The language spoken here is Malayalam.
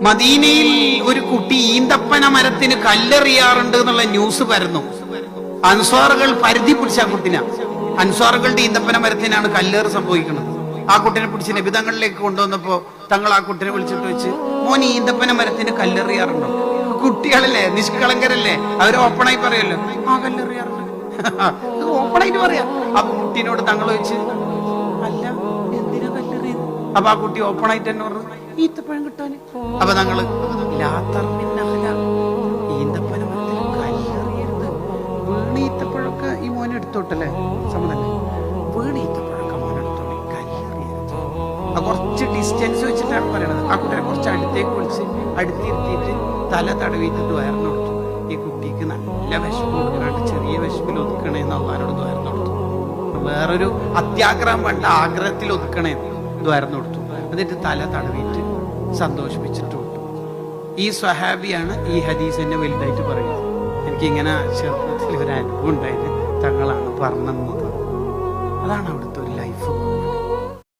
മദീനയിൽ ഒരു കുട്ടി ഈന്തപ്പന മരത്തിന് കല്ലെറിയാറുണ്ട് എന്നുള്ള ന്യൂസ് പരന്നു. അൻസ്വാറുകൾ പരിധി പിടിച്ച ആ കുട്ടിനെ, അൻസ്വാറുകളുടെ ഈന്തപ്പന മരത്തിനാണ് കല്ലേറ് സംഭവിക്കുന്നത്. ആ കുട്ടിനെ പിടിച്ച് നബിതങ്ങളിലേക്ക് കൊണ്ടുവന്നപ്പോ തങ്ങൾ ആ കുട്ടിനെ വിളിച്ചിട്ട് വെച്ച്, മോൻ ഈന്തപ്പന മരത്തിന് കല്ലെറിയാറുണ്ടോ? കുട്ടികളല്ലേ, നിഷ്കളങ്കരല്ലേ, അവർ ഓപ്പണായി പറയല്ലോ, ആ കല്ലെറിയാറുണ്ട്, ഓപ്പണായിട്ട് പറയാ. അപ്പൊ കുട്ടീനോട് തങ്ങൾ വെച്ച്, അല്ല എന്തിനാ കല്ലെറിയത്? അപ്പൊ ആ കുട്ടി ഓപ്പണായിട്ട് തന്നെ പറഞ്ഞു, ഈത്തപ്പഴം കിട്ടാന്. അപ്പൊ തങ്ങള് ഈന്തപ്പന മരത്തിന് കല്ലെറിയരുത്, വീണ് ഈത്തപ്പഴമൊക്കെ ഈ മോനെ എടുത്തോട്ടല്ലേ, സമതല്ലേ, വീണ് ഈത്തപ്പഴമൊക്കെ മോനെ എടുത്തോട്ടെ, കല്ലെറിയരുത്. കുറച്ച് ഡിസ്റ്റൻസ് വെച്ചിട്ടാണ് പറയണത്. ആ കുട്ടിയെ കുറച്ച് അടുത്തേക്ക് വിളിച്ച് അടുത്തിരുത്തിയിട്ട് തല തടവിയിട്ട് ദ്വാരണം കൊടുത്തു. ഈ കുട്ടിക്ക് നല്ല വിശപ്പ് കൊടുക്കാണ്ട് ചെറിയ വിശപ്പിൽ ഒതുക്കണേന്ന് അള്ളാനോട് ദ്വാരണം കൊടുത്തു. വേറൊരു അത്യാഗ്രഹം വേണ്ട, ആഗ്രഹത്തിൽ ഒതുക്കണേ ദ്വാരണം കൊടുത്തു. എന്നിട്ട് തല തടവിയിട്ട് സന്തോഷിപ്പിച്ചിട്ട് വിട്ടു. ഈ സ്വഹാബിയാണ് ഈ ഹദീസ് എന്നെ വലുതായിട്ട് പറയുന്നത്. എനിക്കിങ്ങനെ ചെറുപ്പത്തിൽ ഒരു അനുഭവം ഉണ്ടായത് തങ്ങളാണ് പറഞ്ഞത്. അതാണ് അവിടുത്തെ ഒരു ലൈഫ്.